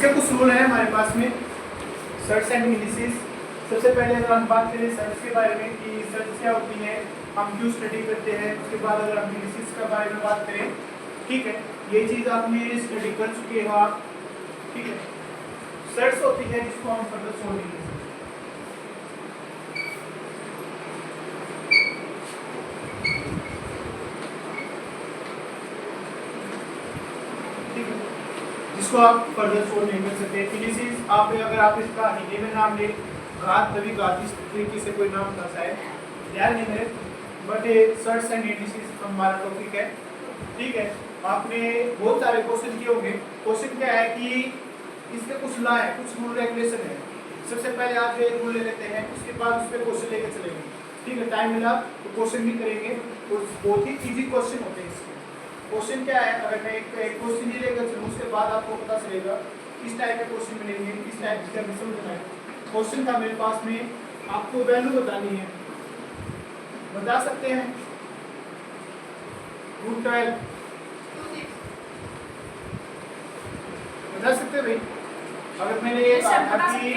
इसके कुछ रूल हैं हमारे पास में, सर्ट्स एंड इंडिसेस। सबसे पहले अगर हम बात करें सर्ट्स के बारे में कि सर्ट्स क्या होती है, हम क्यों स्टडी करते हैं, उसके बाद अगर हम इंडिसेस के बारे में बात करें, ठीक है, ये चीज़ आपने स्टडी कर चुके हो आप, ठीक है। सर्ट्स होती है जिसको हम फर्दर छोड़ेंगे, जिसको आप फर्दर सोल्व नहीं कर सकते। इंडिसेस आप अगर आप इसका हिंदी में नाम ले, घात तभी घात, इस तरीके से कोई नाम था शायद याद नहीं मेरे, बट सर्ट्स एंड इंडिसेस हमारा टॉपिक है, ठीक है। आपने बहुत सारे क्वेश्चन किए होंगे। क्वेश्चन क्या है कि इसके कुछ लॉ है, कुछ रूल रेगुलेशन है। सबसे पहले आप एक रूल ले लेते हैं, उसके बाद उस पर क्वेश्चन लेके चलेंगे, ठीक है। टाइम मिला तो क्वेश्चन भी करेंगे, बहुत ही इजी क्वेश्चन होते हैं इसके। क्वेश्चन क्या है, अगर मैं एक क्वेश्चन ही लेकर चलूँ उसके बाद आपको पता चलेगा किस टाइप के क्वेश्चन मिलेंगे, किस टाइप का समझना है। क्वेश्चन का मेरे पास में आपको वैल्यू बतानी है, बता सकते हैं रूट 12 बता सकते हैं भाई। अगर मैंने ये कहा था कि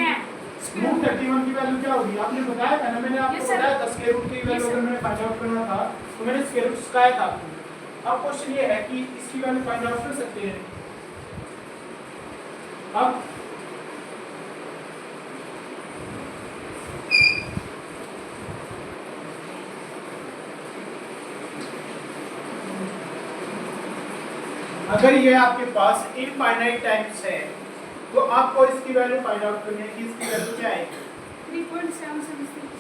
रूट 31 की वैल्यू क्या होगी, आपने बताया था ना, मैंने आपको बताया था स्क्वायर रूट की वैल्यू अगर मैंने फाइंड आउट करना था तो मैंने स्क्वायर रूट सिखाया था आपको। अब क्वेश्चन ये है कि इसकी वैल्यू फाइंड आउट कर सकते हैं। अब अगर ये आपके पास इनफाइनाइट टाइम्स है तो आपको इसकी वैल्यू फाइंड आउट करनी है कि इसकी वैल्यू क्या है। 3.7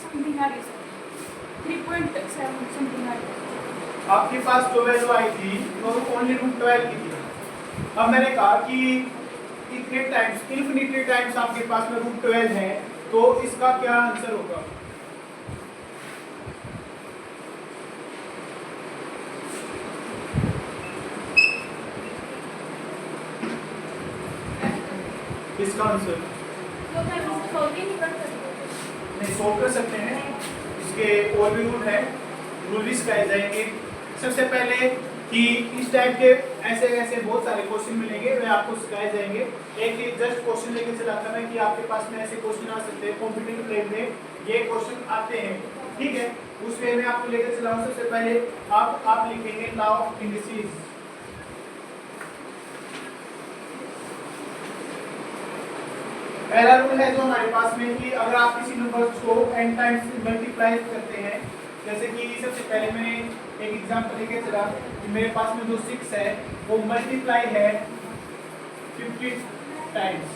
समथिंग आ रही है, 3.7 समथिंग आ रही है। आपके पास जो वैल्यू आई थी वो ओनली रूट 12 की थी। अब मैंने कहा कि इतने टाइम्स, इन्फिनिटी टाइम्स आपके पास में रूट 12 है, तो इसका क्या आंसर होगा। इसका आंसर नहीं सोल्व कर सकते हैं, इसके और भी रूल है, रूल भी सिखाए जाएंगे। सबसे पहले कि इस टाइप के ऐसे ऐसे बहुत सारे क्वेश्चन मिलेंगे, वे आपको सिखाए जाएंगे। एक ही जस्ट क्वेश्चन लेके चला था मैं कि आपके पास में ऐसे क्वेश्चन आ सकते हैं, कॉम्पिटिटिव लेवल में ये क्वेश्चन आते हैं, ठीक है। उस वे में आपको लेके चला हूं। सबसे पहले आप लिखेंगे लॉ ऑफ इंडिसेस। पहला रूल है जो हमारे पास में कि अगर आप किसी नंबर को n टाइम्स मल्टीप्लाई करते हैं, जैसे कि सबसे पहले मैंने एक एग्जांपल लेके चला कि मेरे पास में जो 6 है वो मल्टीप्लाई है 50 टाइम्स,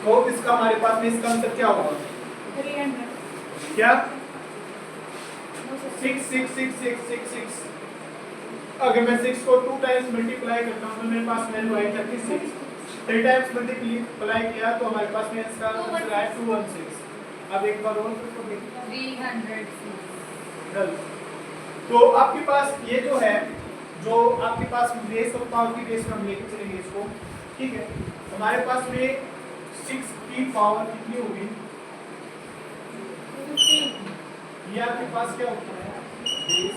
तो इसका हमारे पास में इसका आंसर क्या होगा 300 क्या 6 6 6 6 6 6। अगर मैं 6 को 2 टाइम्स मल्टीप्लाई करता हूँ तो मेरे पास वैल्यू आई 36। 3 टाइम्स मल्टीप्लाई किया तो हमारे पास में इसका आंसर आया 216। अब एक बार और इसको देखिए 300। तो आपके पास ये जो है, जो आपके पास बेस ऑफ पावर की बेस में हम लेके चलेंगे इसको, ठीक है। हमारे पास में 6 की पावर कितनी होगी, ये आपके पास क्या होता है बेस,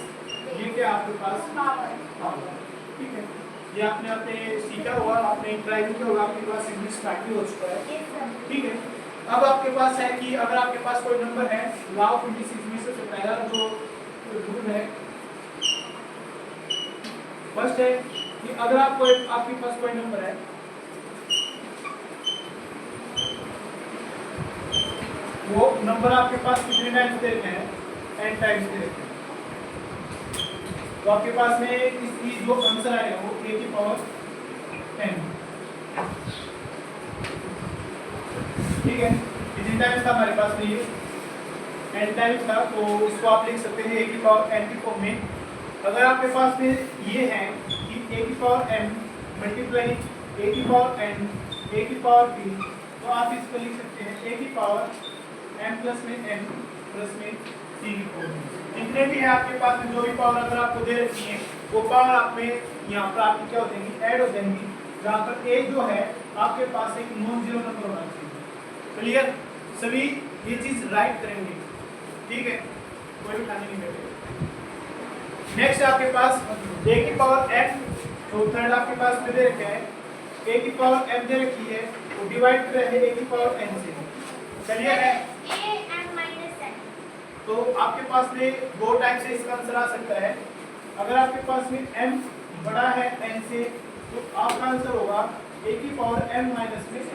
ये क्या आपके पास पावर, ठीक है। ये आपने सीखा होगा, आपने ट्राई किया होगा, आपके पास इंग्लिश प्रैक्टिस हो चुका है, ठीक है। अब आपके पास है कि अगर आपके पास कोई नंबर है, लॉ ऑफ इंडिसेस में सबसे पहला जो रूल है फर्स्ट है कि अगर आपके पास कोई नंबर है, वो नंबर आपके पास कितने टाइम्स दे रखे हैं, n टाइम्स दे रखे हैं, तो आपके पास में इसकी जो आंसर आएगा वो a की पावर n, ठीक है। कितने टाइम्स था हमारे पास में ये n टाइम्स था, तो इसको आप लिख सकते हैं a की पावर n की फॉर्म में। अगर आपके पास में ये है कि a की पावर m मल्टीप्लाई a की पावर n a की पावर p, तो आप इसको लिख सकते हैं a की पावर m प्लस में n प्लस में c की पावर में। जितने भी है आपके पास में जो भी पावर अगर आपको दे रखी है वो पावर आप में यहाँ पर आपकी क्या हो जाएंगी, ऐड हो जाएंगी, जहाँ पर a जो है आपके पास एक नॉन जीरो नंबर होना चाहिए। क्लियर, सभी ये चीज राइट करेंगे, ठीक है, कोई भी खाने नहीं बैठेगा। नेक्स्ट आपके पास a की पावर n, तो थर्ड आपके पास में दे रखा है a की पावर m दे रखी है वो डिवाइड कर रहे हैं a की पावर n से। चलिए है a m minus n। तो आपके पास में दो टाइप से इसका आंसर आ सकता है। अगर आपके पास में m बड़ा है n से तो आपका आंसर होगा a की पावर m माइनस में n।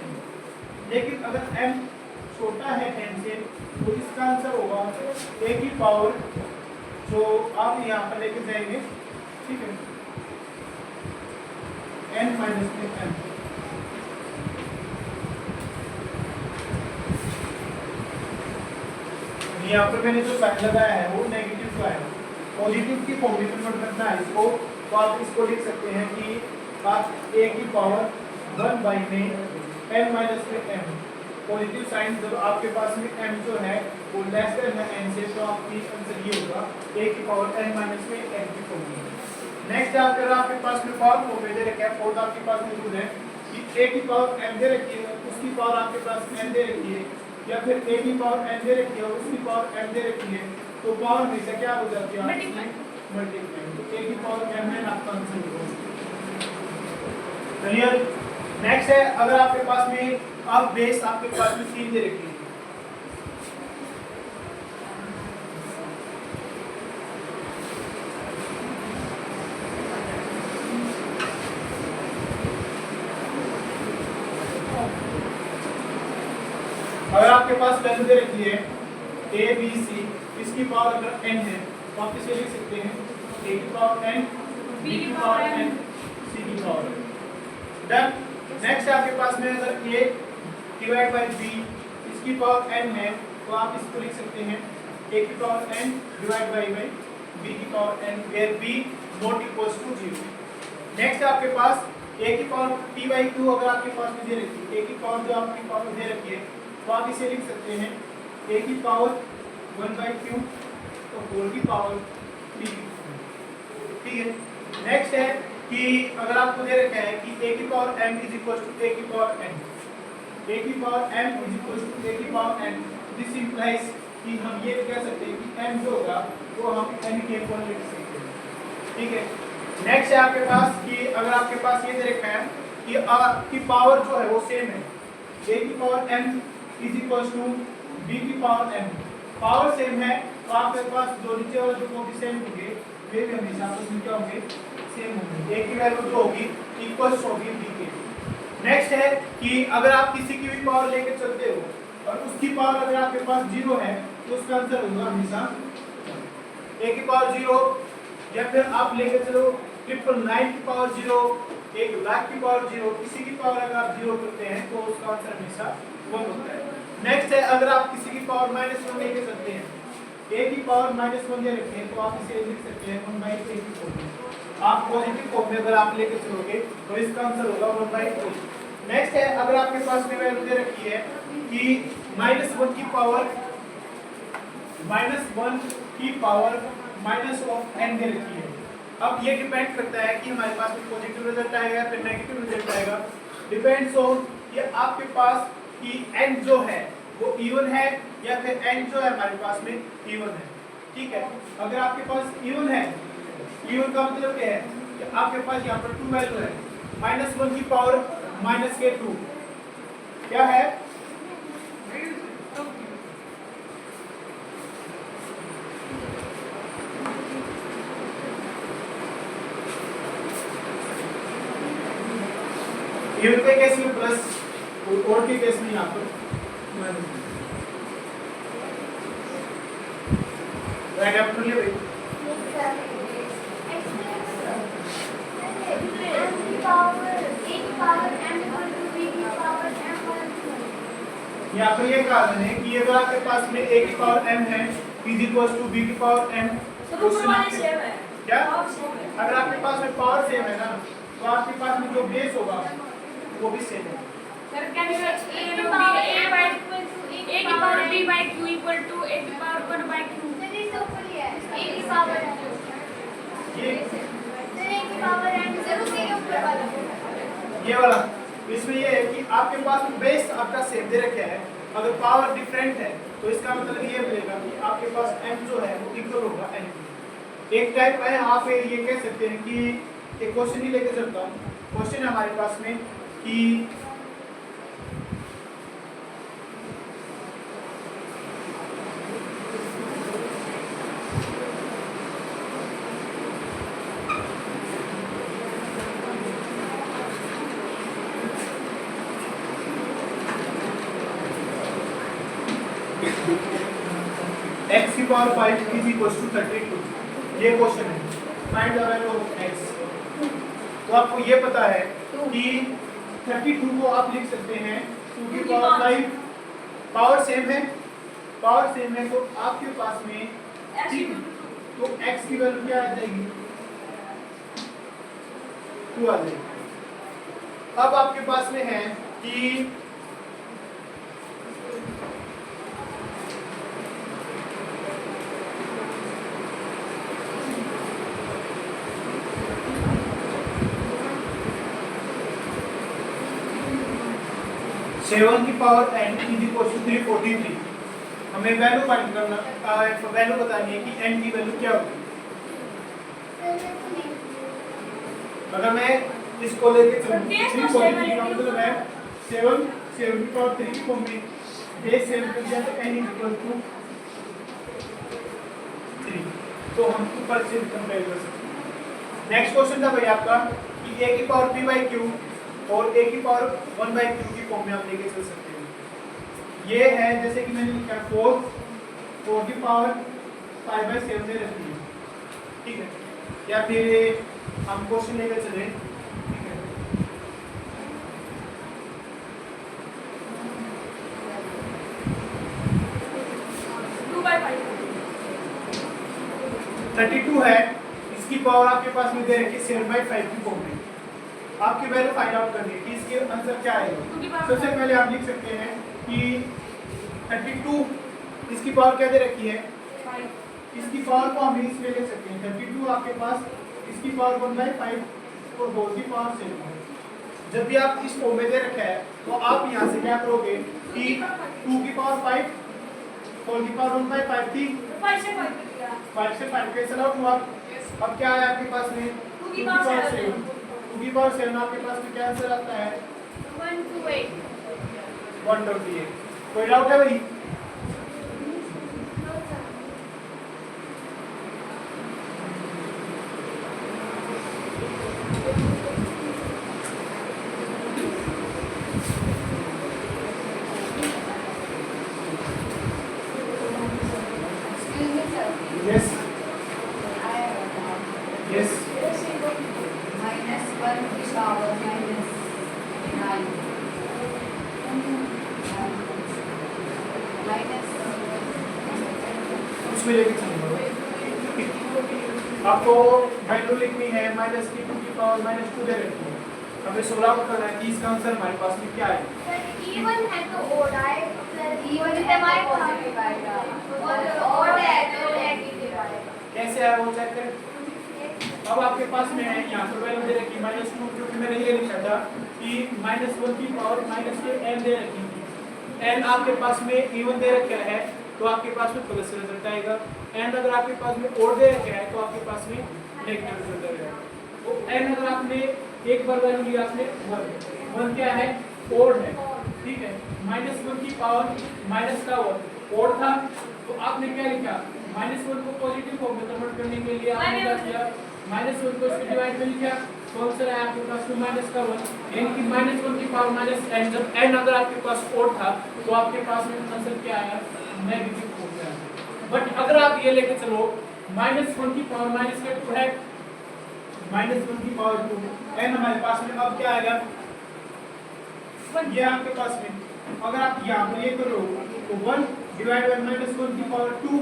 लेकिन अगर m छोटा है n से तो इसका आंसर होगा a की पावर जो आप यहाँ पर लेके जाएंगे, ठीक है, n माइनस में n। यहाँ पर मैंने जो साइन लगाया है वो नेगेटिव का है, पॉजिटिव की फॉर्म में कन्वर्ट करना है इसको, तो आप इसको लिख सकते हैं कि आप a की पावर 1 बाई में n माइनस में m, पॉजिटिव साइन जब आपके पास में m जो है वो लेस देन है n से, तो आपकी आंसर ये होगा a की पावर n माइनस में n की फॉर्म में। नेक्स्ट अगर आपके पास में पावर फॉर्म में दे रखा है, फोर्थ आपके पास मौजूद है कि a की पावर m दे रखी है, उसकी पावर आपके पास n दे रखी है, या फिर a की पावर n दे रखी है उसकी पावर m दे रखी है, तो पावर में से क्या हो जाती है? मल्टीप्लाई। तो a की पावर m है आपका आंसर होगा। क्लियर? नेक्स्ट है अगर आपके पास में आप बेस आपके पास में 3 दे रखी है, अगर आपके पास वैल्यू दे रखी है a b c, इसकी पावर अगर n है तो आप इसे लिख सकते हैं a की पावर n, b की पावर n, c की पावर n। डन। नेक्स्ट आपके पास में अगर a डिवाइड बाय b इसकी पावर n है तो आप इसको लिख सकते हैं a की power n divide by b की power n, where b not equals to 0। Next आपके पास a की पावर p बाय 2 अगर आपके पास में दे रखी है, a की पावर जो आपकी पावर दे रखी है तो आप इसे लिख सकते हैं a की पावर 1 बाई क्यू तो होल की पावर p, ठीक है। नेक्स्ट है कि अगर आपको दे रखा है कि a की power m is equal to a की पावर n, a की power m is equal to a की पावर n, दिस इंप्लाइज कि हम ये कह सकते हैं कि m जो होगा वो हम n के इक्वल लिख सकते हैं, ठीक है। नेक्स्ट है आपके पास कि अगर आपके पास ये दे रखा है कि आपकी पावर जो है वो सेम है, a की power m is equal to b की पावर m, पावर सेम है तो आपके पास जो नीचे वाले जो भी सेम होंगे वे भी हमेशा आपस में क्या होंगे? सेम होंगे। a की वैल्यू जो होगी इक्वल्स होगी b के। नेक्स्ट है कि अगर आप किसी की भी पावर लेके चलते हो और उसकी पावर अगर आपके पास 0 है तो उसका आंसर होगा हमेशा a की पावर 0, या फिर आप लेके चलो 999 की पावर 0, 1 लाख की पावर 0, किसी की पावर अगर आप 0 करते हैं तो उसका आंसर हमेशा 1 होता है। नेक्स्ट है अगर आप किसी की पावर -1 लेके चलते हैं, a की पावर -1 दे रखते हैं तो आप इसे लिख सकते हैं 1/a की फॉर्म में। आप पॉजिटिव फॉर्म में अगर आप लेके चलोगे तो इसका आंसर होगा 1/4। नेक्स्ट है अगर आपके पास में वैल्यू दे रखी है कि -1 की पावर -n दे रखी है। अब ये डिपेंड करता है कि हमारे पास में पॉजिटिव रिजल्ट आएगा या फिर नेगेटिव रिजल्ट आएगा, डिपेंड्स ऑन ये आपके पास कि n जो है वो इवन है या फिर n जो है हमारे पास में इवन है, ठीक है। अगर आपके पास इवन है, इवन का मतलब क्या है कि आपके पास यहाँ पर 2 वैल्यू है, -1 की पावर -k2 क्या है? इवन के केस में प्लस और के केस में यहाँ पर माइनस। राइट आप लिए भाई यहाँ पर ये कहा मैंने कि अगर आपके पास में a की पावर m है इज इक्वल टू b की पावर m, क्या अगर आपके पास में पावर सेम है ना तो आपके पास में जो बेस होगा वो भी सेम है। Sir can you explain a की power b by q equal to a की पावर 1 by q? a की पावर ये वाला इसमें ये है कि आपके पास बेस आपका सेम दे रखा है, अगर पावर डिफरेंट है तो इसका मतलब ये मिलेगा कि आपके पास m जो है वो इक्वल होगा n। एक टाइप है आप ये कह सकते हैं कि एक क्वेश्चन ही लेके चलता हूँ। क्वेश्चन है हमारे पास में कि x की पावर 5 इज इक्वल टू 32। ये क्वेश्चन है, find the value of x। तो आपको ये पता है कि 32 को आप लिख सकते हैं 2 की पावर 5। पावर सेम है, पावर सेम है, तो आपके पास में ठीक है, तो x की वैल्यू क्या आ जाएगी 2 आ जाएगी। अब आपके पास में है कि 7 की power n is equal to 343। हमें वैल्यू फाइंड करना, वैल्यू बतानी है कि n की वैल्यू क्या होगी। अगर मैं इसको लेके चलूं 343 का मतलब है 7 की पावर 3 को मैं बेस 7 कर दिया तो n इज इक्वल टू 3, तो हम ऊपर से कंपेयर कर सकते हैं। नेक्स्ट क्वेश्चन था भाई आपका कि a की पावर p बाई क्यू और a की पावर 1 बाई क्यू की फॉर्म में आप लेके चल सकते हैं। ये है जैसे कि मैंने लिखा 4 की पावर 5 बाई 7 में रखी है, ठीक है, या फिर हम क्वेश्चन लेकर चले, ठीक है। 32 है, इसकी पावर आपके पास में दे रखी है 7/5 की फॉर्म में। आपकी वैल्यू फाइंड आउट करनी है कि इसके आंसर क्या आएगा। सबसे पहले आप लिख सकते हैं कि 32 इसकी पावर क्या दे रखी है 5, इसकी पावर को हम इसमें ले सकते हैं 32 आपके पास इसकी पावर 1/5 और 4 की पावर 7। जब भी आप इस फॉर्म में दे रखा है तो आप यहाँ से क्या करोगे कि 2 की पावर 5 4 की पावर 1/5 थी, 5 से 5 कैंसिल आउट हुआ। अब क्या है आपके पास में 2 की पावर 7 आपके पास में क्या आंसर आता है 128। कोई डाउट है भाई? Yes. Yes. -1 की पावर -9 उसमें लेके चलूंगा। आपको वैल्यू लिखनी है माइनस की 2 की पावर -2 दे रखी है। हमें 16 को करना है कि इसका आंसर हमारे पास में क्या है। इवन है तो ओड आएगा, इवन है तो पॉजिटिव आएगा और ओड है तो नेगेटिव आएगा। कैसे है वो चेक करें। अब आपके पास में है यहाँ पर वैल्यू दे रखी -2, क्योंकि मैंने ये लिखा था कि -1 की पावर माइनस के n दे रखी थी। n आपके पास में इवन दे रखा है तो आपके पास में प्लस रिजल्ट आएगा। n अगर आपके पास में ओड दे रखा है तो आपके पास में नेगेटिव रिजल्ट आएगा। तो n अगर आपने एक बार वैल्यू लिया आपने 1 क्या है ओड है, ठीक है। -1 की पावर माइनस का ओड था तो आपने क्या लिखा -1 को पॉजिटिव फॉर्म में कन्वर्ट करने के लिए आपने क्या किया -1 को इसके डिवाइड में लिखा तो आंसर आया आपके पास में -1, यानी कि -1 की पावर -n। जब n अगर आपके पास ओड था तो आपके पास में आंसर क्या आया नेगेटिव फॉर्म में। बट अगर आप ये लेके चलो -1 की पावर माइनस का 2 है, -1 की पावर 2 n हमारे पास में अब क्या आएगा ये आपके पास में अगर आप यहाँ पर ये करो तो 1 डिवाइड बाय -1 की पावर 2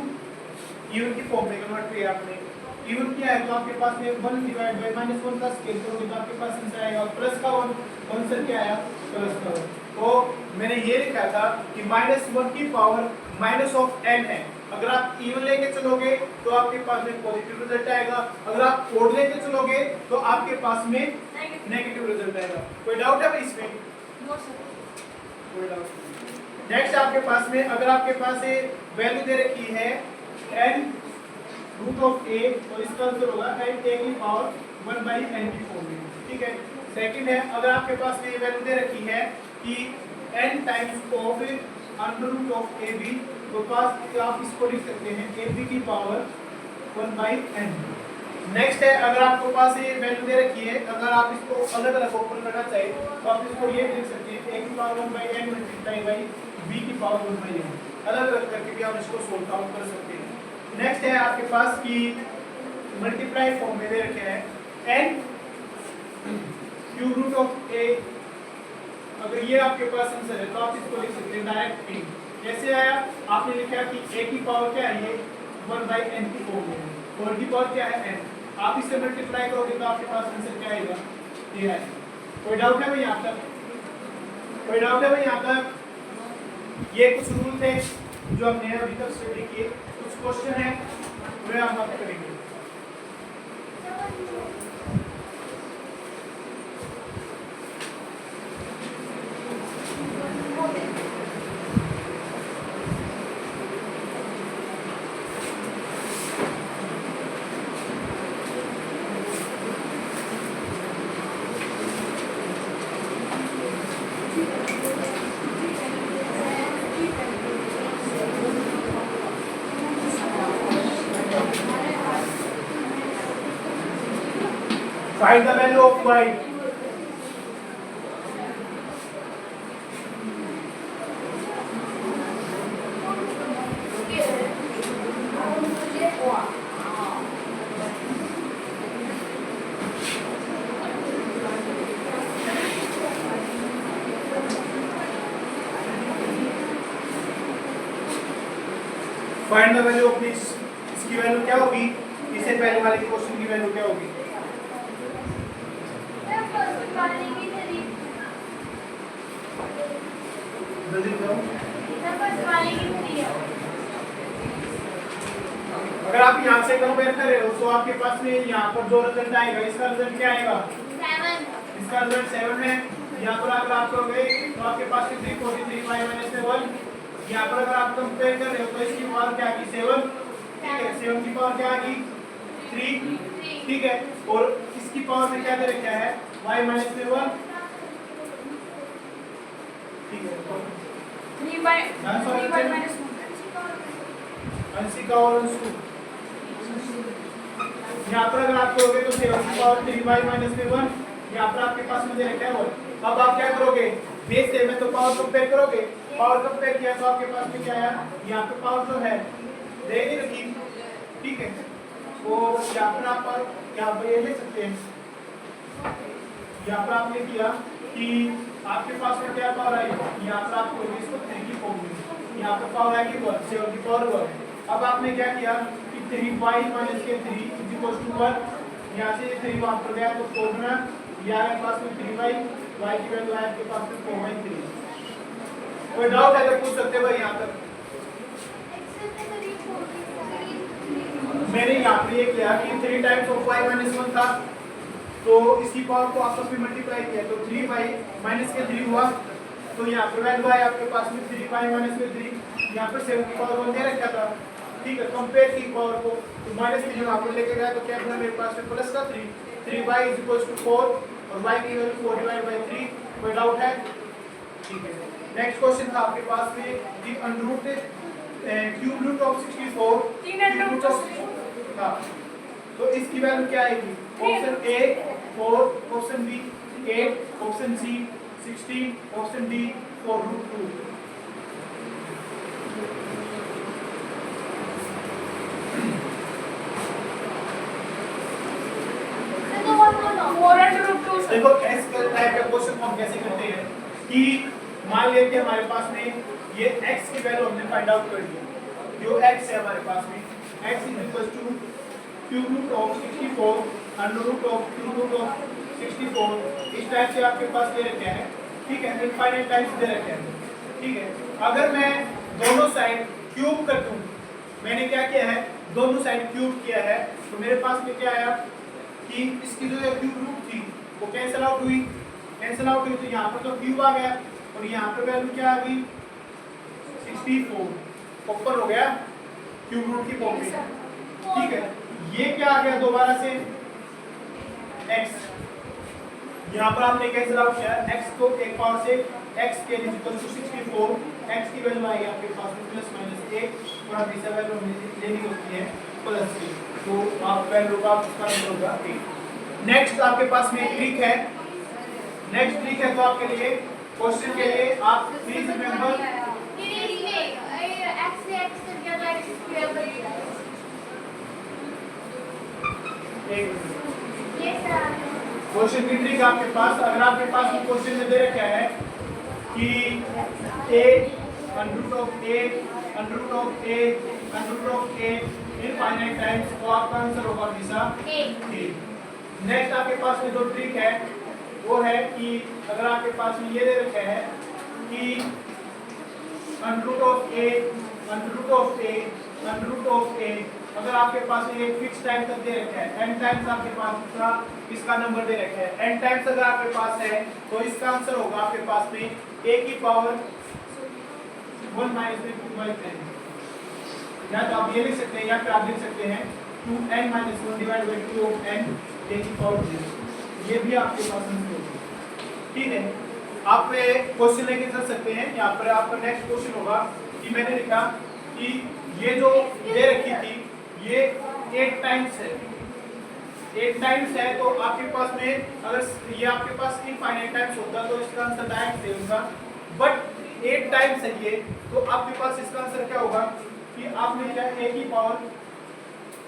इवन की फॉर्म में कन्वर्ट किया आपने। इवन क्या है तो आपके पास में 1 डिवाइड बाय -1 का स्केल करोगे तो आपके पास आंसर आएगा प्लस का 1, आंसर क्या आया प्लस का 1। तो मैंने ये लिखा था कि -1 की पावर माइनस ऑफ n है। अगर आप इवन लेके चलोगे तो आपके पास में पॉजिटिव रिजल्ट आएगा, अगर आप ओड लेके चलोगे तो आपके पास में नेगेटिव रिजल्ट आएगा। कोई डाउट है इसमें? कोई डाउट नहीं। नेक्स्ट आपके पास में अगर आपके पास ये वैल्यू दे रखी है n रूट ऑफ a तो इसका आंसर होगा n a की पावर 1/n की फॉर्म में, ठीक है। सेकंड है, अगर आपके पास में ये वैल्यू दे रखी है कि n times of under root of A B, तो पास आप इसको लिख सकते हैं ए बी की पावर 1/n। नेक्स्ट है, अगर आपके पास ये वैल्यू दे रखी है, अगर आप इसको अलग अलग ओपन करना चाहिए तो आप इसको ये लिख सकते हैं a की power 1/n multiply by b की पावर 1/n, अलग अलग करके भी आप इसको सोल्व आउट कर सकते हैं। नेक्स्ट है आपके पास कि मल्टीप्लाई फॉर्म में दे रखे हैं n cube root of a, अगर ये आपके पास आंसर है तो आप इसको लिख सकते हैं डायरेक्ट a। कैसे आया, आपने लिखा कि a की पावर क्या है, ये 1/n की फॉर्म में है और की पावर क्या है n, आप इससे मल्टीप्लाई करोगे तो आपके पास आंसर क्या आएगा, ये आएगा। कोई डाउट है भाई यहाँ तक? कोई डाउट है भाई यहाँ तक? ये कुछ रूल थे जो हमने अभी तक स्टडी किए, कुछ क्वेश्चन है वे हम बात करेंगे। Find the value of y. Find the value of this. इसकी वैल्यू क्या होगी, इससे पहले वाले क्वेश्चन की वैल्यू क्या होगी? जल्दी करो। अगर आप यहाँ से कंपेयर कर रहे हो तो आपके पास में यहाँ पर जो रिजल्ट आएगा, इसका रिजल्ट क्या आएगा, 7। इसका रिजल्ट 7 है। यहाँ पर अगर आप करोगे तो आपके पास 343y - 1। यहाँ पर अगर आप कंपेयर कर रहे हो तो इसकी पावर क्या आएगी, 7। ठीक है, 7 की पावर क्या आएगी, 3। ठीक है, और इसकी पावर में क्या दे रखा है, y - 1। ठीक है, 3/3 अंशी का और अंशु। यहाँ पर अगर आप करोगे तो 7 की पावर 3y - 1, यहाँ पर आपके पास में दे रखा है 1। अब आप क्या करोगे, बेस से में तो पावर कंपेयर करोगे, पावर कंपेयर किया तो आपके पास में क्या आया, यहाँ पे पावर जो है दे नहीं रखी। ठीक है, तो यहाँ पर आप ये लिख सकते हैं, यहाँ पर आपने किया कि आपके पास में क्या पावर आई, यहाँ पर आप करोगे इसको 3 की फॉर्म में, यहाँ पर पावर आएगी 1, 7 की पावर 1। अब आपने क्या किया कि 3y - 3 = 1, यहाँ से 3 वहाँ पर गया तो 4 बना, यहाँ के पास में 3y, y की वैल्यू आया आपके पास में 4/3। कोई डाउट है तो पूछ सकते हो भाई यहाँ तक। मैंने यहाँ पे ये किया कि 3 टाइम्स ऑफ y - 1 था, तो इसकी पावर को आपस में मल्टीप्लाई किया तो 3y - 3 हुआ, तो यहाँ पर वैल्यू आया आपके पास में 3y - 3, यहाँ पर 7 की पावर 1 दे रखा था। ठीक है, कंपेयर की पावर को तो -3 वहाँ पर लेके गया तो क्या बना मेरे पास में प्लस का 3y = 4 और y की वैल्यू 4/3। कोई डाउट है? ठीक है, नेक्स्ट क्वेश्चन था आपके पास में कि क्यूब रूट ऑफ 64 हाँ, तो इसकी वैल्यू क्या आएगी, option A 4, option B 8, option C 16, option D 4√2। देखो इस टाइप का क्वेश्चन हम कैसे करते हैं कि मान लिया कि हमारे पास में ये x की वैल्यू हमने फाइंड आउट कर दी, जो x है हमारे पास में x = cube root of 64 under root of cube root of 64, इस टाइप से आपके पास दे रखे हैं। ठीक है, इनफाइनाइट टाइम्स दे रखे हैं। ठीक है, अगर मैं दोनों साइड क्यूब कर दूं, मैंने क्या किया है, दोनों साइड क्यूब किया है, तो मेरे पास में क्या आया कि इसकी जो क्यूब रूट थी वो कैंसिल आउट हुई, तो यहाँ पर तो क्यूब आ गया और यहाँ पर वैल्यू क्या आ गई 64 ऊपर हो गया क्यूब रूट की फॉर्म में। ठीक है, ये क्या आ गया दोबारा से x, यहाँ पर आपने कैंसिल आउट किया x को एक पावर से x के इक्वल टू 64, x की वैल्यू आएगी आपके पास में प्लस माइनस 1 और अब इसे वैल्यू लेनी होती है प्लस 3, तो आप वैल्यू का उसका आंसर होगा 8। नेक्स्ट आपके पास में ट्रिक है, नेक्स्ट ट्रिक है तो आपके लिए क्वेश्चन के लिए आप प्लीज रिमेंबर क्वेश्चन की ट्रिक आपके पास, अगर आपके पास क्वेश्चन में दे रखा है कि a √a इनफाइनाइट टाइम्स, तो आपका आंसर होगा हमेशा a। नेक्स्ट आपके पास में जो ट्रिक है वो है कि अगर आपके पास में ये दे रखा है कि √a अगर आपके पास में एक फिक्स टाइम तक दे रखा है, n टाइम्स आपके पास इसका नंबर दे रखा है, n टाइम्स अगर आपके पास है तो इसका आंसर होगा आपके पास में a की पावर 1 माइनस 2/10, या तो आप ये लिख सकते हैं या फिर आप लिख सकते हैं 2n - 1 divide by 2 of n a की पावर 0, ये भी आपके पास आंसर होगा। ठीक है, आप क्वेश्चन लेके चल सकते हैं। यहाँ पर आपका नेक्स्ट क्वेश्चन होगा कि मैंने लिखा कि ये जो दे रखी थी ये 8 टाइम्स है, 8 टाइम्स है, तो आपके पास में अगर ये आपके पास इनफाइनाइट टाइम्स होता तो इसका आंसर डायरेक्ट दे होगा, बट 8 टाइम्स है ये, तो आपके पास इसका आंसर क्या होगा कि आपने लिया a की पावर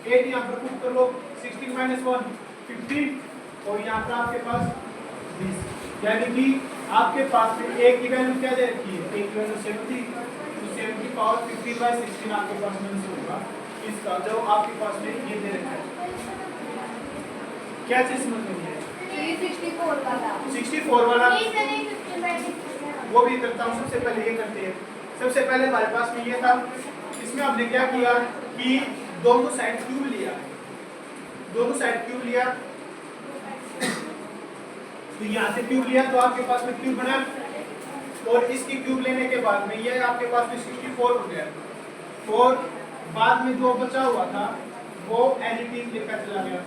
8, यहाँ पर पुट कर लो 16 - 1 15, और यहाँ पर आपके पास 20, यानी कि आपके पास में a की वैल्यू क्या दे रखी है, a की वैल्यू 70, तो 7 की पावर 50/16 आपके पास में आंसर होगा इसका, जो आपके पास में ये दे रखा है। क्या चीज समझ में है? 64 वाला 64 वाला वो भी करता हूँ। सबसे पहले ये करते हैं, सबसे पहले हमारे पास में ये था, इसमें हमने क्या किया कि दोनों साइड क्यूब लिया, दोनों साइड क्यूब लिया, तो यहाँ से क्यूब लिया तो आपके पास में क्यूब बना, और इसकी क्यूब लेने के बाद में ये आपके पास में 64 हो गया, और बाद में जो बचा हुआ था वो एडिटिंग लिखा चला गया,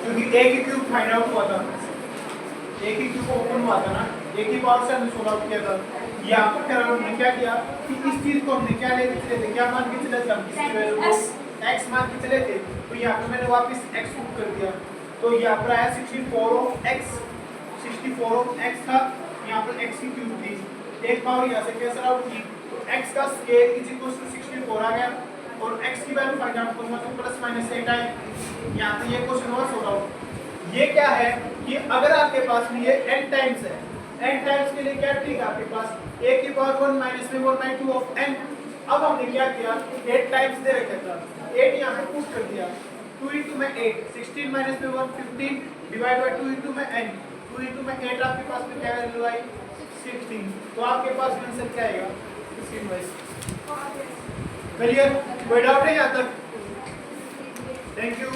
क्योंकि a की क्यूब फाइंड आउट हुआ था, a की क्यूब ओपन हुआ था ना, a की पावर से हमने सोल्व आउट किया था। यहाँ पर क्या हमने क्या किया कि इस चीज को हमने क्या लेके चले थे, क्या मान के चले थे हम, इसकी वैल्यू को x मान के चले थे, तो यहाँ पर मैंने वापस x पुट कर दिया, तो यहाँ पर आया 64 ऑफ x था, यहाँ पर x की क्यूब थी, एक पावर यहाँ से कैंसिल आउट की, तो x का स्क्वायर इज इक्वल टू 64 आ गया, और x की वैल्यू फाइंड आउट करूंगा तो प्लस माइनस 8 आए। यहाँ पे ये क्वेश्चन और सॉल्व आउट। ये क्या है कि अगर आपके पास में ये n टाइम्स है, n टाइम्स के लिए क्या ट्रिक है आपके पास, a की पावर 1 माइनस में 1/2 ऑफ n। अब हमने क्या किया, 8 टाइम्स दे रखा था, 8 यहाँ पे पुट कर दिया, 2 into में 8, 16 माइनस में 1 15 डिवाइड बाय 2 into में n, 2 into में 8 आपके पास में क्या वैल्यू आई 16, तो आपके पास आंसर क्या आएगा 16/। क्लियर, कोई डाउट है यहाँ तक? Thank you.